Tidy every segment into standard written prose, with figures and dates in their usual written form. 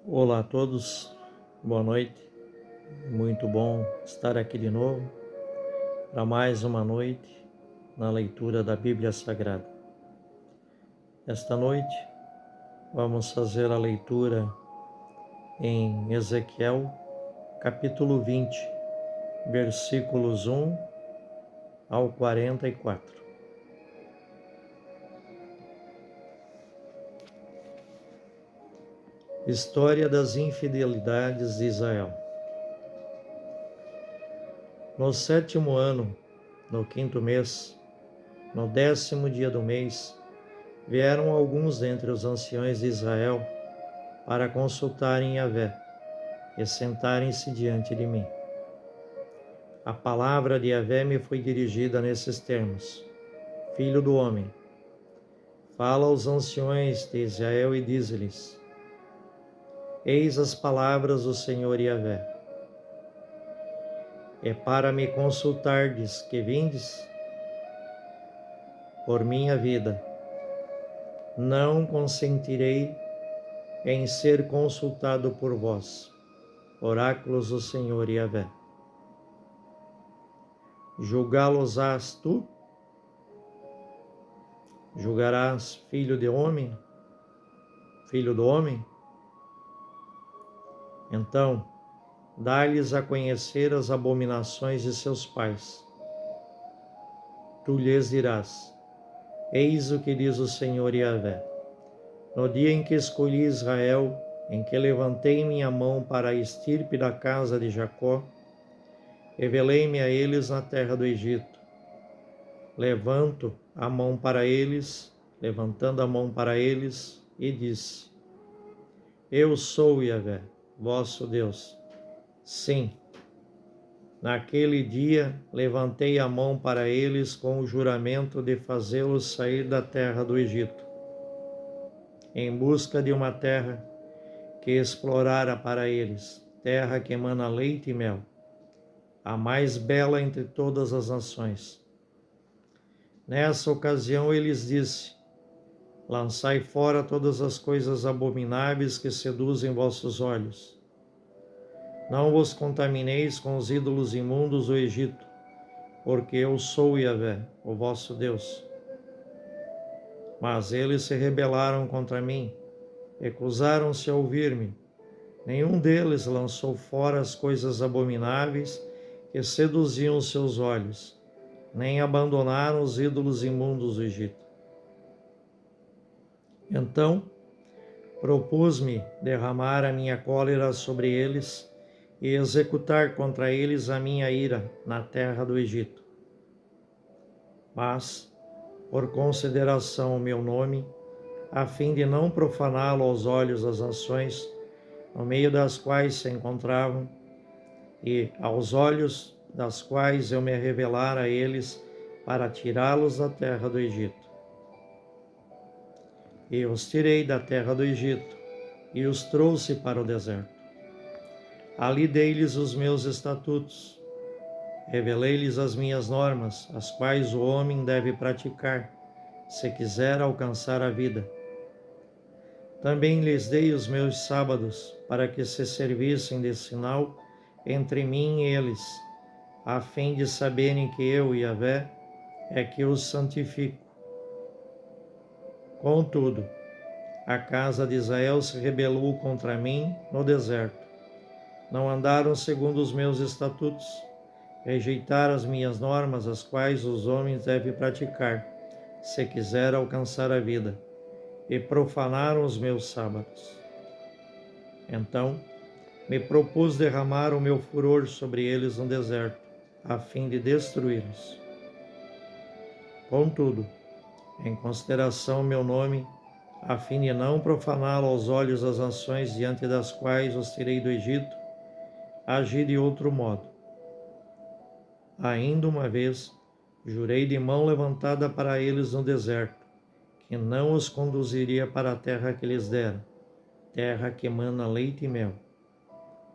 Olá a todos, boa noite. Muito bom estar aqui de novo para mais uma noite na leitura da Bíblia Sagrada. Esta noite vamos fazer a leitura em Ezequiel, capítulo 20, versículos 1 ao 44. História das infidelidades de Israel. No 7º ano, no 5º mês, no 10º dia do mês, vieram alguns dentre os anciões de Israel para consultarem Yahvé e sentarem-se diante de mim. A palavra de Yahvé me foi dirigida nesses termos: Filho do homem, fala aos anciões de Israel e dize-lhes: Eis as palavras do Senhor Yahvé. É para me consultardes que vindes? Por minha vida, não consentirei em ser consultado por vós, oráculos do Senhor Yahvé. Julgá-los-ás tu? Julgarás filho de homem? Filho do homem? Então, dá-lhes a conhecer as abominações de seus pais. Tu lhes dirás: Eis o que diz o Senhor Yahvé. No dia em que escolhi Israel, em que levantei minha mão para a estirpe da casa de Jacó, revelei-me a eles na terra do Egito. Levantando a mão para eles, e disse: Eu sou Yahvé, vosso Deus. Sim, naquele dia levantei a mão para eles com o juramento de fazê-los sair da terra do Egito, em busca de uma terra que explorara para eles, terra que emana leite e mel, a mais bela entre todas as nações. Nessa ocasião eles disse: Lançai fora todas as coisas abomináveis que seduzem vossos olhos. Não vos contamineis com os ídolos imundos do Egito, porque eu sou Yahvé, o vosso Deus. Mas eles se rebelaram contra mim, recusaram-se a ouvir-me. Nenhum deles lançou fora as coisas abomináveis que seduziam os seus olhos, nem abandonaram os ídolos imundos do Egito. Então, propus-me derramar a minha cólera sobre eles e executar contra eles a minha ira na terra do Egito. Mas, por consideração ao meu nome, a fim de não profaná-lo aos olhos das nações, no meio das quais se encontravam, e aos olhos das quais eu me revelara a eles para tirá-los da terra do Egito. E os tirei da terra do Egito e os trouxe para o deserto. Ali dei-lhes os meus estatutos, revelei-lhes as minhas normas, as quais o homem deve praticar, se quiser alcançar a vida. Também lhes dei os meus sábados, para que se servissem de sinal entre mim e eles, a fim de saberem que eu, Yahvé, é que os santifico. Contudo, a casa de Israel se rebelou contra mim no deserto. Não andaram segundo os meus estatutos, rejeitaram as minhas normas, as quais os homens devem praticar, se quiser alcançar a vida, e profanaram os meus sábados. Então, me propus derramar o meu furor sobre eles no deserto, a fim de destruí-los. Contudo, em consideração ao meu nome, a fim de não profaná-lo aos olhos das nações diante das quais os tirei do Egito, agi de outro modo. Ainda uma vez, jurei de mão levantada para eles no deserto, que não os conduziria para a terra que lhes dera, terra que emana leite e mel,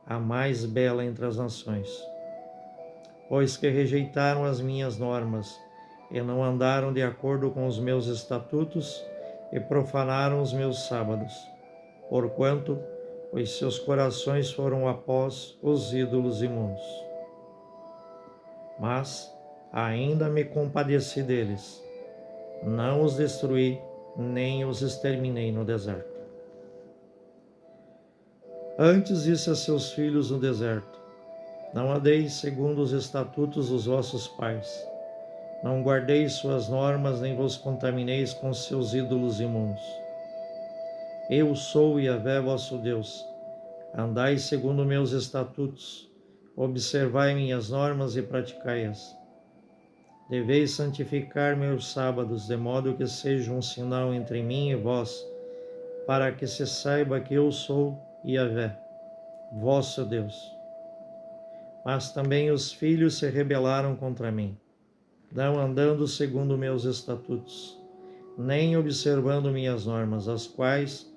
a mais bela entre as nações. Pois que rejeitaram as minhas normas e não andaram de acordo com os meus estatutos e profanaram os meus sábados, porquanto pois seus corações foram após os ídolos imundos. Mas ainda me compadeci deles, não os destruí, nem os exterminei no deserto. Antes disse a seus filhos no deserto: não andeis segundo os estatutos dos vossos pais, não guardeis suas normas, nem vos contamineis com seus ídolos imundos. Eu sou Yahvé vosso Deus, andai segundo meus estatutos, observai minhas normas e praticai-as. Deveis santificar meus sábados, de modo que seja um sinal entre mim e vós, para que se saiba que eu sou Yahvé, vosso Deus. Mas também os filhos se rebelaram contra mim, não andando segundo meus estatutos, nem observando minhas normas, as quais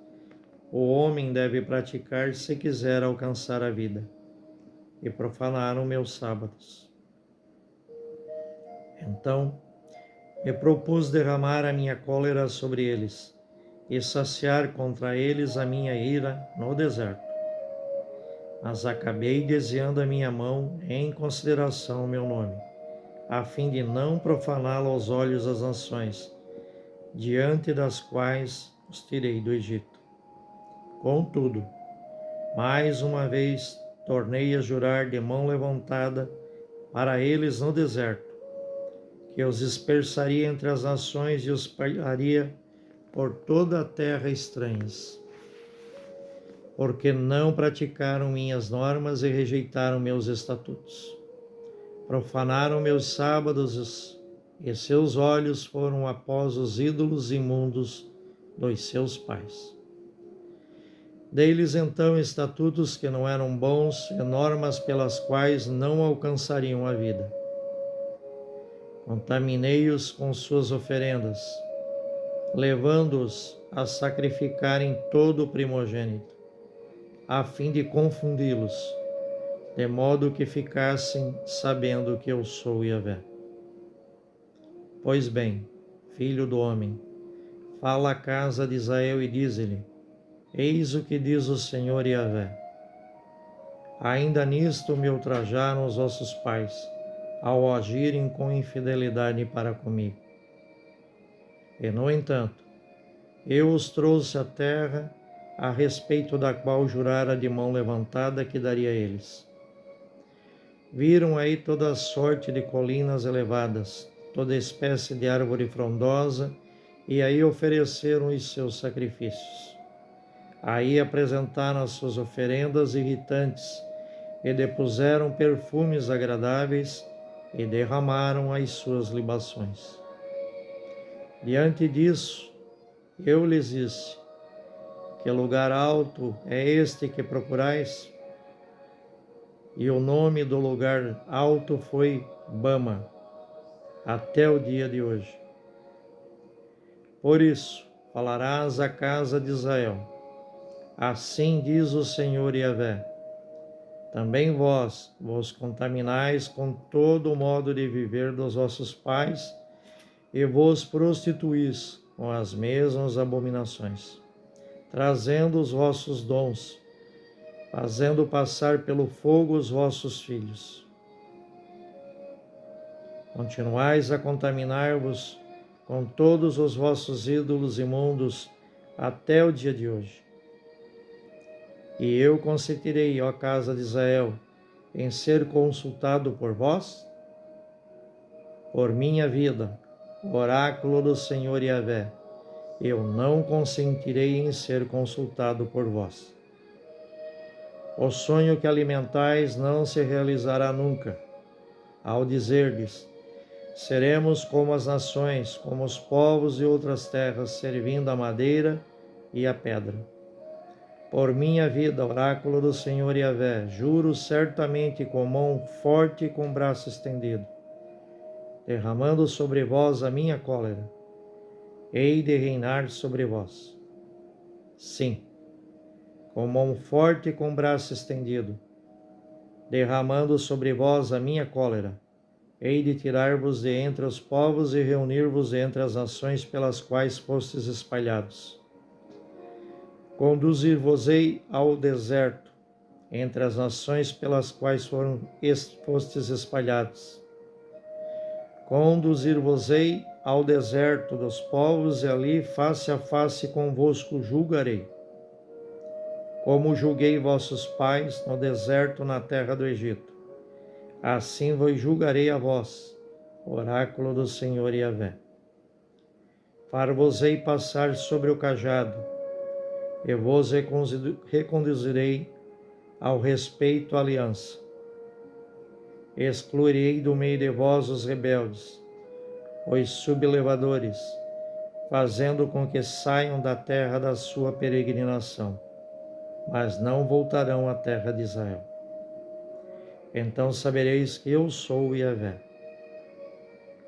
o homem deve praticar se quiser alcançar a vida, e profanaram meus sábados. Então me propus derramar a minha cólera sobre eles e saciar contra eles a minha ira no deserto. Mas acabei desviando a minha mão em consideração ao meu nome, a fim de não profaná-lo aos olhos das nações, diante das quais os tirei do Egito. Contudo, mais uma vez tornei a jurar de mão levantada para eles no deserto, que os dispersaria entre as nações e os espalharia por toda a terra estranhas, porque não praticaram minhas normas e rejeitaram meus estatutos. Profanaram meus sábados e seus olhos foram após os ídolos imundos dos seus pais. Dei-lhes então estatutos que não eram bons e normas pelas quais não alcançariam a vida. Contaminei-os com suas oferendas, levando-os a sacrificarem todo o primogênito, a fim de confundi-los, de modo que ficassem sabendo que eu sou Yahvé. Pois bem, filho do homem, fala à casa de Israel e dize-lhe: eis o que diz o Senhor Yahvé. Ainda nisto me ultrajaram os vossos pais, ao agirem com infidelidade para comigo. E, no entanto, eu os trouxe à terra, a respeito da qual jurara de mão levantada que daria a eles. Viram aí toda a sorte de colinas elevadas, toda espécie de árvore frondosa, e aí ofereceram os seus sacrifícios. Aí apresentaram as suas oferendas irritantes, e depuseram perfumes agradáveis, e derramaram as suas libações. Diante disso, eu lhes disse: que lugar alto é este que procurais? E o nome do lugar alto foi Bama, até o dia de hoje. Por isso, falarás à casa de Israel: assim diz o Senhor Yahvé: também vós vos contaminais com todo o modo de viver dos vossos pais e vos prostituís com as mesmas abominações, trazendo os vossos dons, fazendo passar pelo fogo os vossos filhos. Continuais a contaminar-vos com todos os vossos ídolos imundos até o dia de hoje. E eu consentirei, ó casa de Israel, em ser consultado por vós? Por minha vida, oráculo do Senhor Yahvé, eu não consentirei em ser consultado por vós. O sonho que alimentais não se realizará nunca, ao dizer-lhes: seremos como as nações, como os povos de outras terras, servindo a madeira e a pedra. Por minha vida, oráculo do Senhor Yahvé, juro certamente com mão forte e com braço estendido, derramando sobre vós a minha cólera, hei de reinar sobre vós. Sim, com mão forte e com braço estendido, derramando sobre vós a minha cólera, hei de tirar-vos de entre os povos e reunir-vos entre as nações pelas quais fostes espalhados. Conduzir-vos-ei ao deserto, entre as nações pelas quais fostes espalhados. Conduzir-vos-ei ao deserto dos povos, e ali face a face convosco julgarei. Como julguei vossos pais no deserto na terra do Egito, assim vos julgarei a vós, oráculo do Senhor Yahvé. Far-vos-ei passar sobre o cajado, e vos reconduzirei ao respeito à aliança. Excluirei do meio de vós os rebeldes, os sublevadores, fazendo com que saiam da terra da sua peregrinação, mas não voltarão à terra de Israel. Então sabereis que eu sou Yahvé.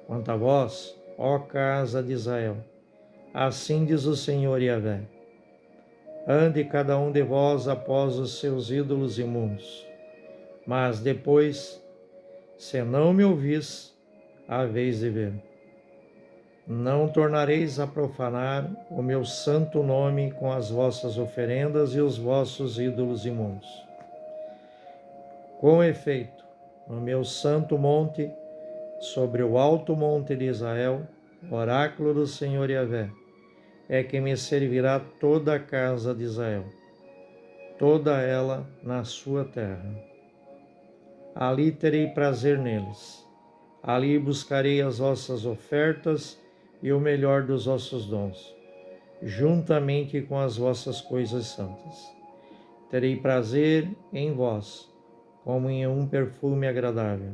Quanto a vós, ó casa de Israel, assim diz o Senhor Yahvé: ande cada um de vós após os seus ídolos imundos, mas depois, se não me ouvis, haveis de ver. Não tornareis a profanar o meu santo nome com as vossas oferendas e os vossos ídolos imundos. Com efeito, no meu santo monte, sobre o alto monte de Israel, oráculo do Senhor Yahvé, é que me servirá toda a casa de Israel, toda ela na sua terra. Ali terei prazer neles, ali buscarei as vossas ofertas e o melhor dos vossos dons, juntamente com as vossas coisas santas. Terei prazer em vós, como em um perfume agradável.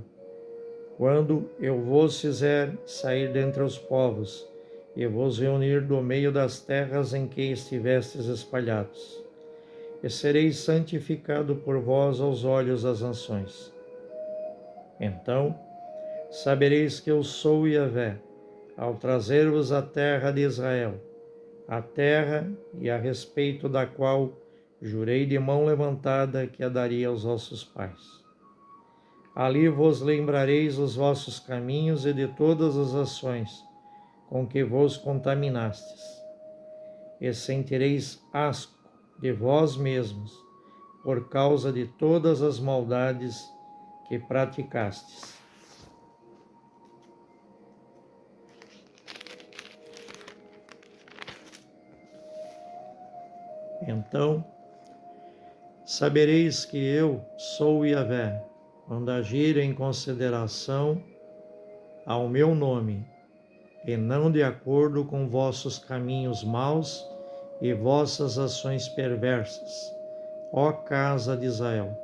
Quando eu vos fizer sair dentre os povos, e vos reunir do meio das terras em que estivestes espalhados, e sereis santificado por vós aos olhos das nações. Então sabereis que eu sou Yahvé, ao trazer-vos à terra de Israel, a terra e a respeito da qual jurei de mão levantada que a daria aos vossos pais. Ali vos lembrareis dos vossos caminhos e de todas as ações com que vos contaminastes, e sentireis asco de vós mesmos por causa de todas as maldades que praticastes. Então sabereis que eu sou Yahvé, quando agir em consideração ao meu nome, e não de acordo com vossos caminhos maus e vossas ações perversas, ó casa de Israel,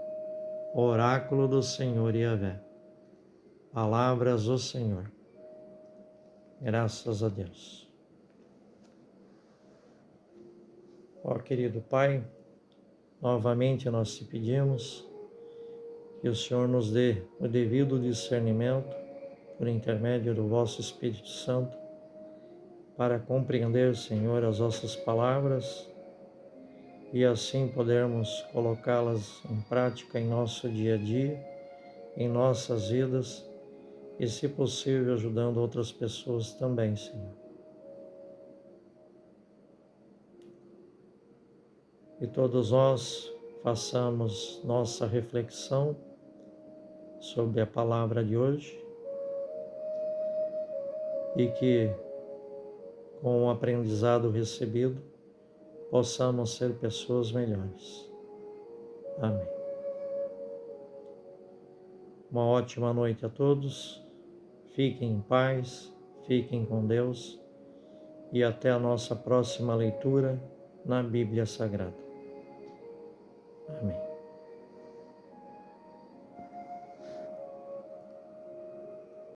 oráculo do Senhor Yahvé. Palavras do Senhor. Graças a Deus. Ó querido Pai, novamente nós te pedimos que o Senhor nos dê o devido discernimento por intermédio do vosso Espírito Santo para compreender, Senhor, as vossas palavras e assim podermos colocá-las em prática em nosso dia a dia, em nossas vidas e, se possível, ajudando outras pessoas também, Senhor. E todos nós façamos nossa reflexão sobre a palavra de hoje e que, com o aprendizado recebido, possamos ser pessoas melhores. Amém. Uma ótima noite a todos. Fiquem em paz, fiquem com Deus e até a nossa próxima leitura na Bíblia Sagrada.